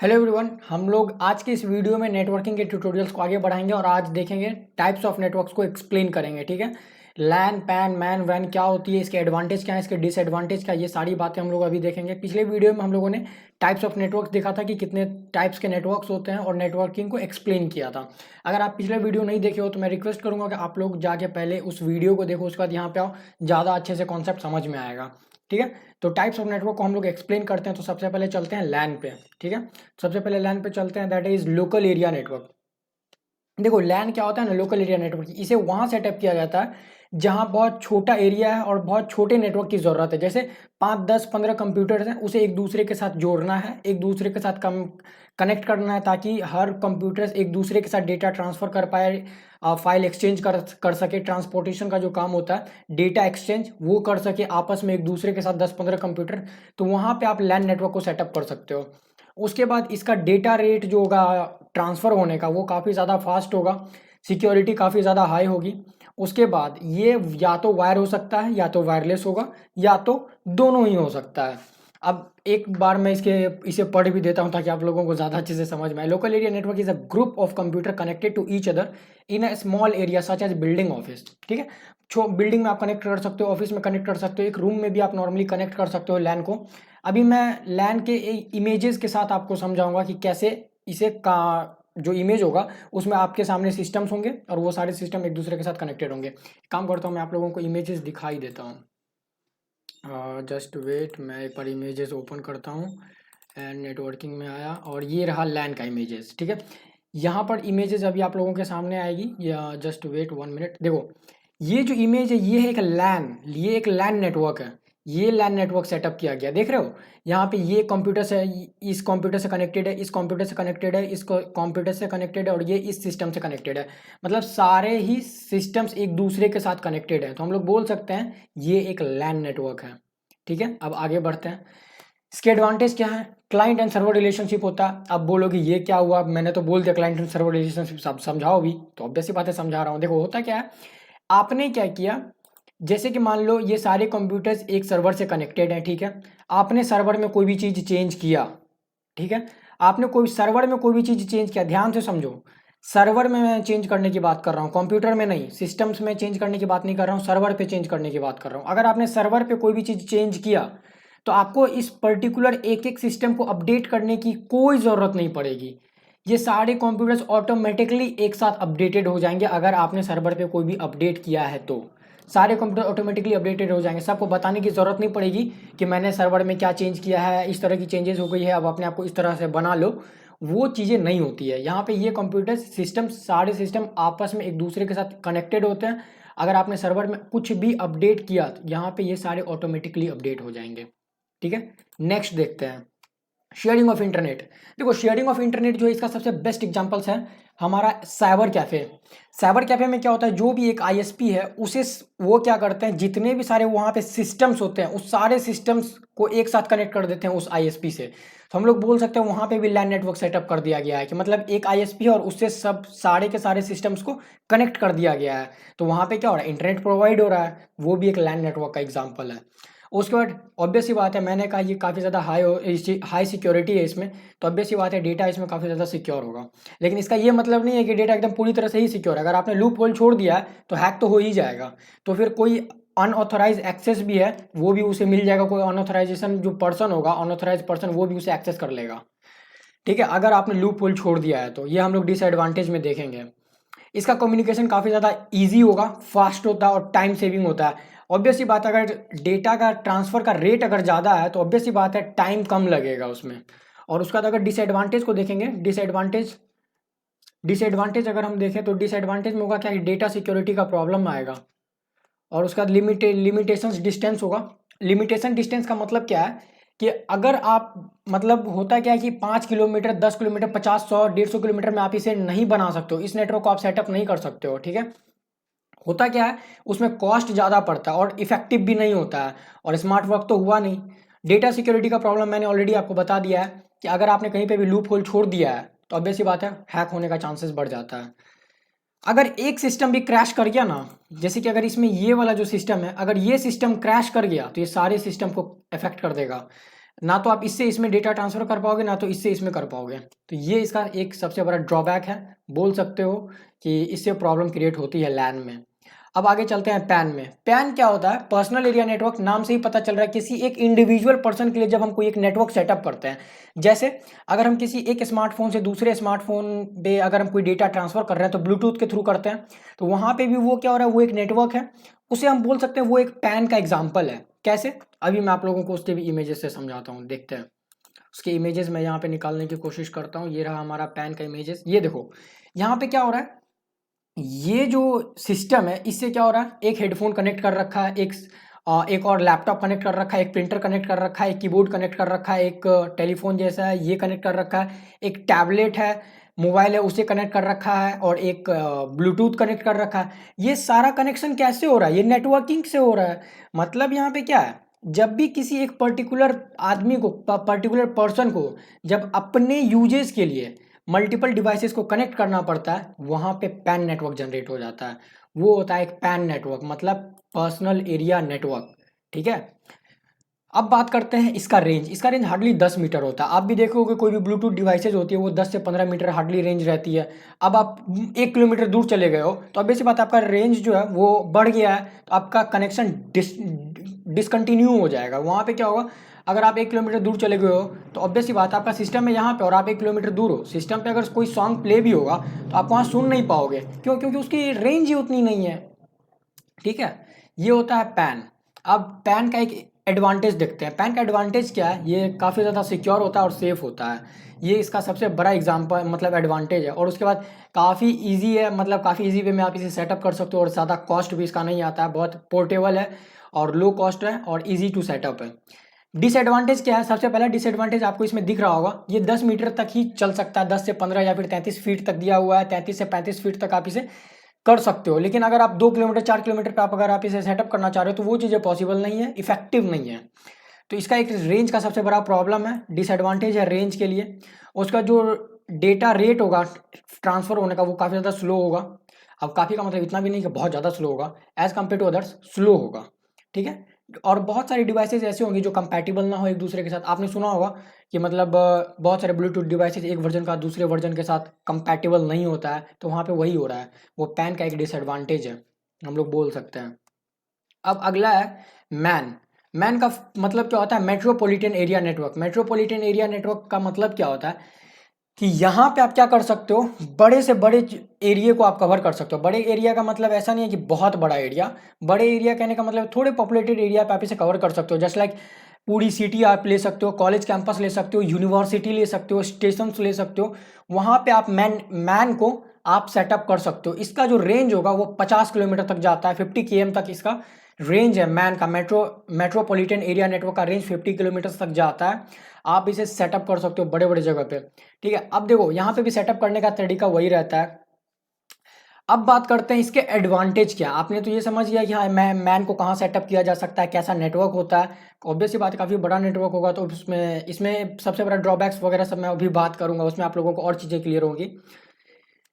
Hello everyone, हम लोग आज के इस वीडियो में नेटवर्किंग के ट्यूटोरियल्स को आगे बढ़ाएंगे और आज देखेंगे टाइप्स ऑफ नेटवर्क्स को एक्सप्लेन करेंगे। ठीक है, लैन पैन मैन वैन क्या होती है, इसके एडवांटेज क्या है, इसके डिसएडवांटेज क्या है, ये सारी बातें हम लोग अभी देखेंगे। पिछले वीडियो में हम लोगों ने टाइप्स ऑफ नेटवर्क्स देखा था कि कितने टाइप्स के नेटवर्क्स होते हैं और नेटवर्किंग को एक्सप्लेन किया था। अगर आप पिछले वीडियो नहीं देखे हो तो मैं रिक्वेस्ट करूंगा कि आप लोग जाके पहले उस वीडियो को देखो, उसके बाद यहाँ पे आओ, ज़्यादा अच्छे से कॉन्सेप्ट समझ में आएगा। ठीक है, तो टाइप्स ऑफ नेटवर्क को हम लोग एक्सप्लेन करते हैं। तो सबसे पहले चलते हैं लैन पे। ठीक है, सबसे पहले लैन पे चलते हैं, that is local area network. देखो लैन क्या होता है ना, लोकल एरिया नेटवर्क, इसे वहाँ सेटअप किया जाता है जहाँ बहुत छोटा एरिया है और बहुत छोटे नेटवर्क की ज़रूरत है। जैसे 5, 10, 15 कंप्यूटर्स हैं, उसे एक दूसरे के साथ जोड़ना है, एक दूसरे के साथ कनेक्ट करना है ताकि हर कंप्यूटर्स एक दूसरे के साथ डेटा ट्रांसफ़र कर पाए, फाइल एक्सचेंज कर सके। ट्रांसपोर्टेशन का जो काम होता है डेटा एक्सचेंज, वो कर सके आपस में एक दूसरे के साथ 10-15 कंप्यूटर। तो वहाँ पे आप लैन नेटवर्क को सेटअप कर सकते हो। उसके बाद इसका डेटा रेट जो होगा ट्रांसफ़र होने का, वो काफ़ी ज़्यादा फास्ट होगा, सिक्योरिटी काफ़ी ज़्यादा हाई होगी। उसके बाद ये या तो वायर हो सकता है या तो वायरलेस होगा या तो दोनों ही हो सकता है। अब एक बार मैं इसे पढ़ भी देता हूँ ताकि आप लोगों को ज़्यादा अच्छे से समझ में आए। Local area network is a group of computer connected to each other in a small area such as building office. ठीक है, बिल्डिंग में आप कनेक्ट कर सकते हो, ऑफिस में कनेक्ट कर सकते हो, एक रूम में भी आप नॉर्मली कनेक्ट कर सकते हो लैन को। अभी मैं लैन के इमेजेस के साथ आपको समझाऊंगा कि कैसे इसे का जो इमेज होगा उसमें आपके सामने सिस्टम्स होंगे और वो सारे सिस्टम एक दूसरे के साथ कनेक्टेड होंगे। काम करता हूँ, मैं आप लोगों को इमेजेस दिखाई देता हूँ। जस्ट वेट, मैं एक बार इमेजेस ओपन करता हूँ एंड नेटवर्किंग में आया और ये रहा लैन का इमेजेस। ठीक है, यहाँ पर इमेजेस अभी आप लोगों के सामने आएगी, या जस्ट वेट 1 मिनट। देखो ये जो इमेज है ये है एक लैन, ये एक लैन नेटवर्क है। ये लैन नेटवर्क सेटअप किया गया, देख रहे हो यहाँ पे ये कंप्यूटर से, इस कंप्यूटर से कनेक्टेड है, इस कंप्यूटर से कनेक्टेड है, इस कंप्यूटर से कनेक्टेड है और ये इस सिस्टम से कनेक्टेड है। मतलब सारे ही सिस्टम्स एक दूसरे के साथ कनेक्टेड है, तो हम लोग बोल सकते हैं ये एक लैन नेटवर्क है। ठीक है, अब आगे बढ़ते हैं। इसके एडवांटेज क्या है? क्लाइंट एंड सर्वर रिलेशनशिप होता है। अब बोलोगे ये क्या हुआ, मैंने तो बोल दिया क्लाइंट एंड सर्वर रिलेशनशिप, सब समझाओ भी, तो ऑब्वियस सी बात है समझा रहा हूँ। देखो होता क्या है, आपने क्या किया, जैसे कि मान लो ये सारे कंप्यूटर्स एक सर्वर से कनेक्टेड हैं। ठीक है, आपने सर्वर में कोई भी चीज़ चेंज किया। ठीक है, आपने कोई सर्वर में कोई भी चीज़ चेंज किया, ध्यान से समझो, सर्वर में मैं चेंज करने की बात कर रहा हूँ, कंप्यूटर में नहीं, सिस्टम्स में चेंज करने की बात नहीं कर रहा हूँ, सर्वर पे चेंज करने की बात कर रहा हूँ। अगर आपने सर्वर पे कोई भी चीज़ चेंज किया तो आपको इस पर्टिकुलर एक एक सिस्टम को अपडेट करने की कोई ज़रूरत नहीं पड़ेगी। ये सारे कंप्यूटर्स ऑटोमेटिकली एक साथ अपडेटेड हो जाएंगे। अगर आपने सर्वर पे कोई भी अपडेट किया है तो सारे कंप्यूटर ऑटोमेटिकली अपडेटेड हो जाएंगे, सबको बताने की ज़रूरत नहीं पड़ेगी कि मैंने सर्वर में क्या चेंज किया है, इस तरह की चेंजेस हो गई है, अब अपने आप को इस तरह से बना लो। वो चीज़ें नहीं होती है यहाँ पे। ये कंप्यूटर सिस्टम, सारे सिस्टम आपस में एक दूसरे के साथ कनेक्टेड होते हैं। अगर आपने सर्वर में कुछ भी अपडेट किया तो यहाँ पे ये सारे ऑटोमेटिकली अपडेट हो जाएंगे। ठीक है, नेक्स्ट देखते हैं शेयरिंग ऑफ इंटरनेट। देखो शेयरिंग ऑफ इंटरनेट जो है, इसका सबसे बेस्ट एग्जांपल्स है हमारा साइबर कैफ़े। साइबर कैफ़े में क्या होता है, जो भी एक आईएसपी है उसे वो क्या करते हैं, जितने भी सारे वहाँ पे सिस्टम्स होते हैं उस सारे सिस्टम्स को एक साथ कनेक्ट कर देते हैं उस आईएसपी से। तो हम लोग बोल सकते हैं वहाँ पे भी लैन नेटवर्क सेटअप कर दिया गया है कि मतलब एक आईएसपी है और उससे सब सारे के सारे सिस्टम्स को कनेक्ट कर दिया गया है। तो वहाँ पे क्या हो रहा है, इंटरनेट प्रोवाइड हो रहा है, वो भी एक लैन नेटवर्क का एग्जाम्पल है। उसके बाद ऑब्वियस सी बात है, मैंने कहा ये काफ़ी ज़्यादा हाई सिक्योरिटी है इसमें, तो ऑब्वियस सी बात है डेटा इसमें काफ़ी ज़्यादा सिक्योर होगा। लेकिन इसका ये मतलब नहीं है कि डेटा एकदम पूरी तरह से ही सिक्योर है। अगर आपने लूप होल छोड़ दिया है तो हैक तो हो ही जाएगा। तो फिर कोई अनऑथराइज एक्सेस भी है वो भी उसे मिल जाएगा, कोई अनऑथराइजेशन जो पर्सन होगा, अनऑथराइज पर्सन, वो भी उसे एक्सेस कर लेगा। ठीक है, अगर आपने लूप होल छोड़ दिया है तो ये हम लोग डिसएडवांटेज में देखेंगे। इसका कम्युनिकेशन काफ़ी ज़्यादा ईजी होगा, फास्ट होता है और टाइम सेविंग होता है। ऑब्वियस सी बात है, अगर डेटा का ट्रांसफ़र का रेट अगर ज़्यादा है तो ऑब्वियस सी बात है टाइम कम लगेगा उसमें। और उसका अगर डिसएडवांटेज को देखेंगे, डिसएडवांटेज अगर हम देखें तो डिसएडवांटेज में होगा क्या, डेटा सिक्योरिटी का प्रॉब्लम आएगा। और उसका लिमिटेशंस डिस्टेंस होगा। लिमिटेशन डिस्टेंस का मतलब क्या है कि अगर आप, मतलब होता क्या है कि 5 किलोमीटर, 10 किलोमीटर, 50, 100, 150 किलोमीटर में आप इसे नहीं बना सकते हो, इस नेटवर्क को आप सेटअप नहीं कर सकते हो। ठीक है, होता क्या है उसमें कॉस्ट ज़्यादा पड़ता है और इफेक्टिव भी नहीं होता है और स्मार्ट वर्क तो हुआ नहीं। डेटा सिक्योरिटी का प्रॉब्लम मैंने ऑलरेडी आपको बता दिया है कि अगर आपने कहीं पे भी लूप होल छोड़ दिया है तो ऑब्वियस सी बात है हैक होने का चांसेस बढ़ जाता है। अगर एक सिस्टम भी क्रैश कर गया ना, जैसे कि अगर इसमें ये वाला जो सिस्टम है, अगर ये सिस्टम क्रैश कर गया तो ये सारे सिस्टम को इफेक्ट कर देगा। ना तो आप इससे इसमें डेटा ट्रांसफ़र कर पाओगे, ना तो इससे इसमें कर पाओगे। तो ये इसका एक सबसे बड़ा ड्रॉबैक है, बोल सकते हो कि इससे प्रॉब्लम क्रिएट होती है लैन में। अब आगे चलते हैं पैन में। पैन क्या होता है? Personal area network. नाम से ही पता चल रहा है किसी एक इंडिविजुअल पर्सन के लिए जब हम कोई एक नेटवर्क सेटअप करते हैं। जैसे अगर हम किसी एक स्मार्टफोन से दूसरे स्मार्टफोन पे अगर हम कोई डेटा ट्रांसफर कर रहे हैं तो ब्लूटूथ के थ्रू करते हैं, तो वहाँ पे भी वो क्या हो रहा है, वो एक नेटवर्क है, उसे हम बोल सकते हैं वो एक पैन का एग्जाम्पल है। कैसे? अभी मैं आप लोगों को उसके भी इमेजेस से समझाता हूँ, देखते हैं। उसके इमेजेस मैं यहाँ पे निकालने की कोशिश करता हूँ। ये रहा हमारा पैन का इमेजेस। ये देखो यहाँ पे क्या हो रहा है, ये जो सिस्टम है इससे क्या हो रहा है, एक हेडफोन कनेक्ट कर रखा है, एक और लैपटॉप कनेक्ट कर रखा है, एक प्रिंटर कनेक्ट कर रखा है, एक कीबोर्ड कनेक्ट कर रखा है, एक टेलीफोन जैसा है ये कनेक्ट कर रखा है, एक टैबलेट है, मोबाइल है उसे कनेक्ट कर रखा है, और एक ब्लूटूथ कनेक्ट कर रखा है। ये सारा कनेक्शन कैसे हो रहा है? ये नेटवर्किंग से हो रहा है। मतलब यहाँ पे क्या है, जब भी किसी एक पर्टिकुलर आदमी को, पर्टिकुलर पर्सन को जब अपने यूजेस के लिए मल्टीपल डिवाइसेस को कनेक्ट करना पड़ता है, वहाँ पे पैन नेटवर्क जनरेट हो जाता है। वो होता है एक पैन नेटवर्क, मतलब पर्सनल एरिया नेटवर्क। ठीक है। अब बात करते हैं इसका रेंज। इसका रेंज हार्डली 10 मीटर होता है। आप भी देखोगे कोई भी ब्लूटूथ डिवाइसेज होती है वो 10 से 15 मीटर हार्डली रेंज रहती है। अब आप 1 किलोमीटर दूर चले गए हो तो ऑब्वियस सी बात है आपका रेंज जो है वो बढ़ गया है, तो आपका कनेक्शन डिसकंटिन्यू हो जाएगा। वहाँ पे क्या होगा, अगर आप 1 किलोमीटर दूर चले गए हो तो ऑब्वियस सी बात है आपका सिस्टम में यहाँ पे, और आप 1 किलोमीटर दूर हो, सिस्टम पे अगर कोई सॉन्ग प्ले भी होगा तो आप वहाँ सुन नहीं पाओगे। क्यों? क्योंकि उसकी रेंज ही उतनी नहीं है। ठीक है। ये होता है पैन। अब पैन का एक एडवांटेज देखते हैं। पैन का एडवांटेज क्या है, ये काफ़ी ज़्यादा सिक्योर होता है और सेफ होता है। ये इसका सबसे बड़ा एग्जाम्पल मतलब एडवांटेज है। और उसके बाद काफ़ी इजी है, मतलब काफ़ी इजी वे में आप इसे सेटअप कर सकते हो, और ज़्यादा कॉस्ट भी इसका नहीं आता है, बहुत पोर्टेबल है और लो कॉस्ट है और ईजी टू सेटअप है। डिसएडवांटेज क्या है? सबसे पहला डिसएडवांटेज आपको इसमें दिख रहा होगा, ये 10 मीटर तक ही चल सकता है, 10 से 15 या फिर 33 फीट तक दिया हुआ है, 33 से 35 फीट तक आप इसे कर सकते हो। लेकिन अगर आप 2 किलोमीटर 4 किलोमीटर पे आप अगर आप इसे सेटअप करना चाह रहे हो तो वो चीज़ें पॉसिबल नहीं है, इफेक्टिव नहीं है। तो इसका एक रेंज का सबसे बड़ा प्रॉब्लम है, डिसएडवांटेज है रेंज के लिए। उसका जो डेटा रेट होगा ट्रांसफ़र होने का वो काफ़ी ज़्यादा स्लो होगा। अब काफ़ी का मतलब इतना भी नहीं कि बहुत ज़्यादा स्लो होगा, as compare to others slow होगा। ठीक है। और बहुत सारी डिवाइसेज ऐसे होंगी जो कंपैटिबल ना हो एक दूसरे के साथ। आपने सुना होगा कि मतलब बहुत सारे ब्लूटूथ डिवाइसेज एक वर्जन का दूसरे वर्जन के साथ कंपैटिबल नहीं होता है, तो वहाँ पे वही हो रहा है। वो पैन का एक डिसएडवांटेज है, हम लोग बोल सकते हैं। अब अगला है मैन। मैन का मतलब क्या होता है? Metropolitan area network. Metropolitan area network का मतलब क्या होता है कि यहाँ पे आप क्या कर सकते हो, बड़े से बड़े एरिया को आप कवर कर सकते हो। बड़े एरिया का मतलब ऐसा नहीं है कि बहुत बड़ा एरिया, बड़े एरिया कहने का मतलब थोड़े पॉपुलेटेड एरिया पे आप इसे कवर कर सकते हो। जस्ट लाइक पूरी सिटी आप ले सकते हो, कॉलेज कैंपस ले सकते हो, यूनिवर्सिटी ले सकते हो, स्टेशन ले सकते हो। वहाँ पे आप मैन को आप सेटअप कर सकते हो। इसका जो रेंज होगा वो 50 किलोमीटर तक जाता है, 50 km तक इसका रेंज है मैन का। मेट्रोपॉलिटन एरिया नेटवर्क का रेंज 50 किलोमीटर तक जाता है। आप इसे सेटअप कर सकते हो बड़े बड़े जगह पे। ठीक है। अब देखो यहाँ पे भी सेटअप करने का तरीका वही रहता है। अब बात करते हैं इसके एडवांटेज क्या। आपने तो ये समझ लिया कि हाँ मैन को कहाँ सेटअप किया जा सकता है, कैसा नेटवर्क होता है। ऑब्वियस सी बात है काफ़ी बड़ा नेटवर्क होगा तो उसमें इसमें सबसे बड़ा ड्रॉबैक्स वगैरह सब मैं अभी बात करूंगा, उसमें आप लोगों को और चीज़ें क्लियर होंगी।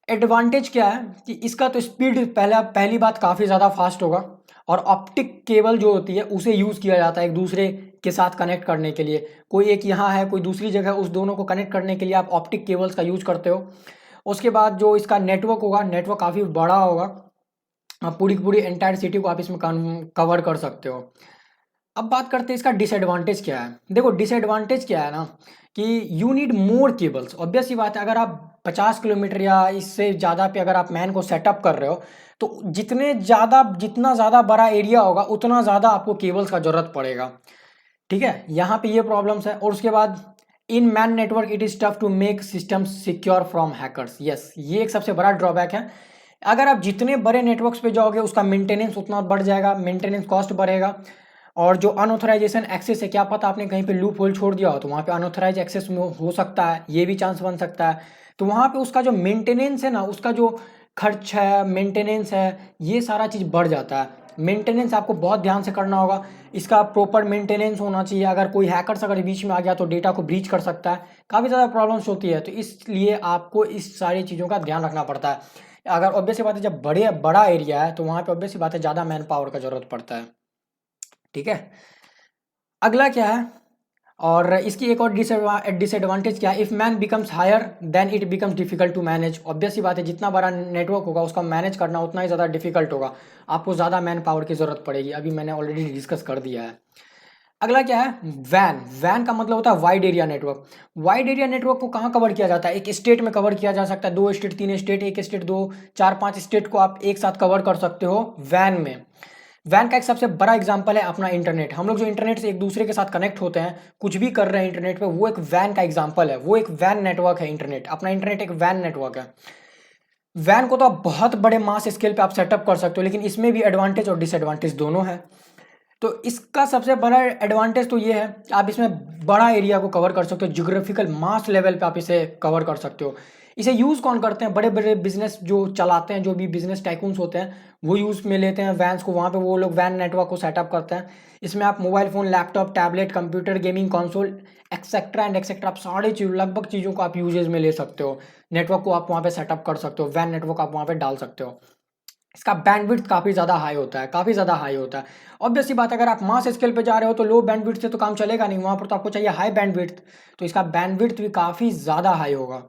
एडवांटेज क्या है कि इसका तो स्पीड पहली बात काफ़ी ज़्यादा फास्ट होगा, और ऑप्टिक केबल जो होती है उसे यूज़ किया जाता है एक दूसरे के साथ कनेक्ट करने के लिए। कोई एक यहाँ है कोई दूसरी जगह, उस दोनों को कनेक्ट करने के लिए आप ऑप्टिक केबल्स का यूज़ करते हो। उसके बाद जो इसका नेटवर्क होगा, नेटवर्क काफ़ी बड़ा होगा, आप पूरी की पूरी एंटायर सिटी को आप इसमें कवर कर सकते हो। अब बात करते हैं इसका डिसएडवांटेज क्या है। देखो डिसएडवांटेज क्या है ना, कि you need more cables. Obvious सी बात है अगर आप 50 किलोमीटर या इससे ज़्यादा पे अगर आप मैन को सेटअप कर रहे हो तो जितना ज़्यादा बड़ा एरिया होगा उतना ज़्यादा आपको केबल्स का ज़रूरत पड़ेगा। ठीक है। यहाँ पे ये प्रॉब्लम्स है। और उसके बाद in MAN network it is tough to make system secure from hackers. Yes, ये एक सबसे बड़ा ड्रॉबैक है। अगर आप जितने बड़े नेटवर्क्स पे जाओगे उसका मेंटेनेंस उतना बढ़ जाएगा, मेंटेनेंस कॉस्ट बढ़ेगा। और जो अनऑथराइजेशन एक्सेस है, क्या पता आपने कहीं पे लूप होल छोड़ दिया हो तो वहाँ पे अनऑथराइज एक्सेस हो सकता है, ये भी चांस बन सकता है। तो वहाँ पे उसका जो मेंटेनेंस है ना, उसका जो खर्च है, मेंटेनेंस है, ये सारा चीज़ बढ़ जाता है। मेंटेनेंस आपको बहुत ध्यान से करना होगा, इसका प्रॉपर मेंटेनेंस होना चाहिए। अगर कोई हैकर्स अगर बीच में आ गया तो डेटा को ब्रीच कर सकता है, काफ़ी ज़्यादा प्रॉब्लम्स होती है। तो इसलिए आपको इस सारी चीज़ों का ध्यान रखना पड़ता है। अगर ऑब्वियस सी बात है जब बड़ा एरिया है तो वहाँ पे ऑब्वियस सी बात है ज़्यादा मैन पावर का ज़रूरत पड़ता है। ठीक है। अगला क्या है, और इसकी एक और डिसएडवांटेज क्या है, if man becomes higher then it becomes difficult to manage. Obvious सी बात है, जितना बड़ा नेटवर्क होगा उसका मैनेज करना उतना ही ज़्यादा डिफिकल्ट होगा, आपको ज़्यादा मैन पावर की ज़रूरत पड़ेगी, अभी मैंने ऑलरेडी डिस्कस कर दिया है। अगला क्या है, वैन। वैन का मतलब होता है wide area network. Wide area network को कहाँ कवर किया जाता है, एक स्टेट में कवर किया जा सकता है, 2 स्टेट 3 स्टेट, एक स्टेट 2 4 5 स्टेट को आप एक साथ कवर कर सकते हो वैन में। वैन का एक सबसे बड़ा एग्जांपल है अपना इंटरनेट। हम लोग जो इंटरनेट से एक दूसरे के साथ कनेक्ट होते हैं, कुछ भी कर रहे हैं इंटरनेट पे, वो एक वैन का एग्जांपल है, वो एक वैन नेटवर्क है इंटरनेट। अपना इंटरनेट एक वैन नेटवर्क है। वैन को तो आप बहुत बड़े मास स्केल पे आप सेटअप कर सकते हो, लेकिन इसमें भी एडवांटेज और डिसएडवांटेज दोनों है। तो इसका सबसे बड़ा एडवांटेज तो ये है कि आप इसमें बड़ा एरिया को कवर कर सकते हो, ज्योग्राफिकल मास लेवल पे आप इसे कवर कर सकते हो। इसे यूज़ कौन करते हैं, बड़े बड़े बिजनेस जो चलाते हैं, जो भी बिजनेस टाइकून्स होते हैं, वो यूज़ में लेते हैं वैन्स को, वहाँ पे वो लोग वैन नेटवर्क को सेटअप करते हैं। इसमें आप mobile phone, laptop, tablet, computer, gaming console etcetera and etcetera, आप सारी चीज़, लगभग चीज़ों को आप यूजेज में ले सकते हो। नेटवर्क को आप वहाँ पे सेटअप कर सकते हो, वैन नेटवर्क आप वहाँ पे डाल सकते हो। इसका बैंडविड्थ काफ़ी ज़्यादा हाई होता है, काफ़ी ज़्यादा हाई होता है। ऑब्वियस सी बात है, अगर आप मास स्केल पे जा रहे हो तो लो बैंडविड्थ से तो काम चलेगा नहीं, वहाँ पर तो आपको चाहिए हाई बैंडविड्थ, तो इसका बैंडविड्थ भी काफ़ी ज़्यादा हाई होगा।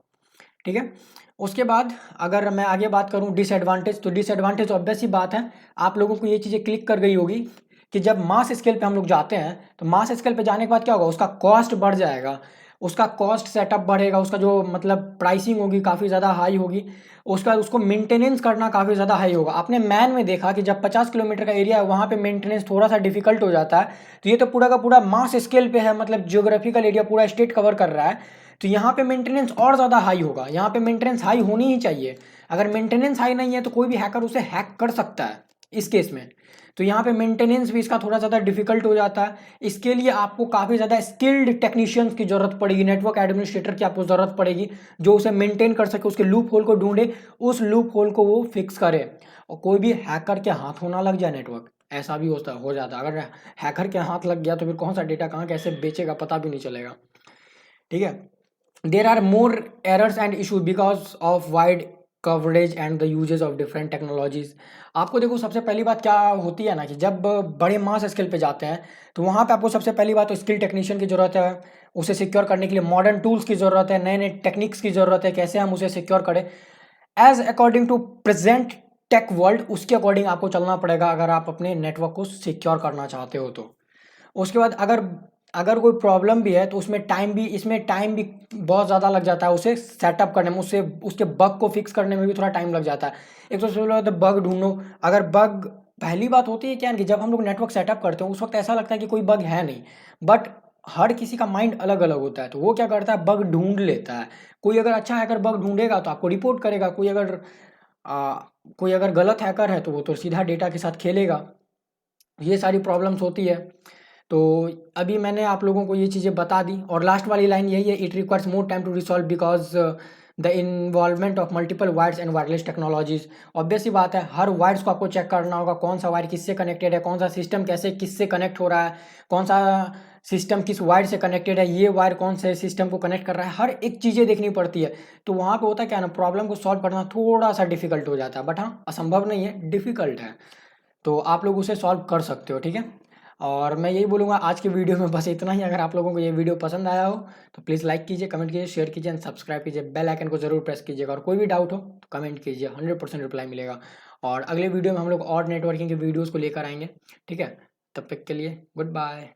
ठीक है। उसके बाद अगर मैं आगे बात करूँ डिसएडवांटेज, तो डिसएडवांटेज ऑब्वियस सी बात है, आप लोगों को ये चीज़ें क्लिक कर गई होगी कि जब मास स्केल पे हम लोग जाते हैं, तो मास स्केल पे जाने के बाद क्या होगा, उसका कॉस्ट बढ़ जाएगा, उसका कॉस्ट सेटअप बढ़ेगा, उसका जो मतलब प्राइसिंग होगी काफ़ी ज़्यादा हाई होगी, उसका उसको मेंटेनेंस करना काफ़ी ज़्यादा हाई होगा। आपने मैन में देखा कि जब 50 किलोमीटर का एरिया है वहाँ पे मेंटेनेंस थोड़ा सा डिफिकल्ट हो जाता है, तो ये तो पूरा का पूरा मास स्केल पे है, मतलब जियोग्राफिकल एरिया पूरा स्टेट कवर कर रहा है, तो यहाँ पे मेंटेनेंस और ज़्यादा हाई होगा। यहाँ पे मेंटेनेंस हाई होनी ही चाहिए, अगर मेंटेनेंस हाई नहीं है तो कोई भी हैकर उसे हैक कर सकता है इस केस में। तो यहाँ पे मेंटेनेंस भी इसका थोड़ा ज़्यादा डिफिकल्ट हो जाता है। इसके लिए आपको काफ़ी ज़्यादा स्किल्ड टेक्नीशियंस की ज़रूरत पड़ेगी, नेटवर्क एडमिनिस्ट्रेटर की आपको ज़रूरत पड़ेगी, जो उसे मेंटेन कर सके, उसके लूप होल को ढूंढे, उस लूप होल को वो फिक्स करे, और कोई भी हैकर के हाथों ना लग जाए नेटवर्क। ऐसा भी हो जाता है, अगर हैकर के हाथ लग गया तो फिर कौन सा डेटा कहाँ कैसे बेचेगा पता भी नहीं चलेगा। ठीक है। There are more errors and issue because of wide coverage and the uses of different technologies. आपको देखो, सबसे पहली बात क्या होती है ना, कि जब बड़े मास स्केल पे जाते हैं तो वहाँ पे आपको सबसे पहली बात तो स्किल टेक्नीशियन की ज़रूरत है, उसे सिक्योर करने के लिए मॉडर्न टूल्स की ज़रूरत है, नए नए टेक्निक्स की ज़रूरत है, कैसे हम उसे सिक्योर करें as according to present tech world, उसके अकॉर्डिंग आपको चलना पड़ेगा अगर आप अपने नेटवर्क को सिक्योर करना चाहते हो तो। उसके बाद अगर अगर कोई प्रॉब्लम भी है तो उसमें टाइम भी, इसमें टाइम भी बहुत ज़्यादा लग जाता है उसे सेटअप करने में, उससे उसके बग को फिक्स करने में भी थोड़ा टाइम लग जाता है। एक तो सबसे पहले बग ढूंढो, अगर बग, पहली बात होती है क्या है कि जब हम लोग नेटवर्क सेटअप करते हैं उस वक्त ऐसा लगता है कि कोई बग है नहीं, बट हर किसी का माइंड अलग अलग होता है, तो वो क्या करता है, बग ढूंढ लेता है। कोई अगर अच्छा हैकर बग ढूंढेगा तो आपको रिपोर्ट करेगा, आ, कोई अगर गलत हैकर है तो वो तो सीधा डेटा के साथ खेलेगा। ये सारी प्रॉब्लम्स होती है। तो अभी मैंने आप लोगों को ये चीज़ें बता दी, और लास्ट वाली लाइन यही है, it requires more time to resolve because the involvement of multiple wires and wireless technologies. Obvious सी बात है, हर वायर्स को आपको चेक करना होगा, कौन सा वायर किससे कनेक्टेड है, कौन सा सिस्टम कैसे किससे कनेक्ट हो रहा है, कौन सा सिस्टम किस वायर से कनेक्टेड है, ये वायर कौन से सिस्टम को कनेक्ट कर रहा है, हर एक चीज़ें देखनी पड़ती है। तो वहाँ पे होता है क्या ना, प्रॉब्लम को सॉल्व करना थोड़ा सा डिफिकल्ट हो जाता है, बट हाँ असंभव नहीं है, डिफिकल्ट है, तो आप लोग उसे सॉल्व कर सकते हो। ठीक है। और मैं यही बोलूँगा आज की वीडियो में बस इतना ही। अगर आप लोगों को ये वीडियो पसंद आया हो तो प्लीज़ लाइक कीजिए, कमेंट कीजिए, शेयर कीजिए एंड सब्सक्राइब कीजिए, बेल आइकन को जरूर प्रेस कीजिएगा, और कोई भी डाउट हो तो कमेंट कीजिए, 100% रिप्लाई मिलेगा। और अगले वीडियो में हम लोग और नेटवर्किंग के वीडियोज़ को लेकर आएंगे। ठीक है। तब तक के लिए गुड बाय।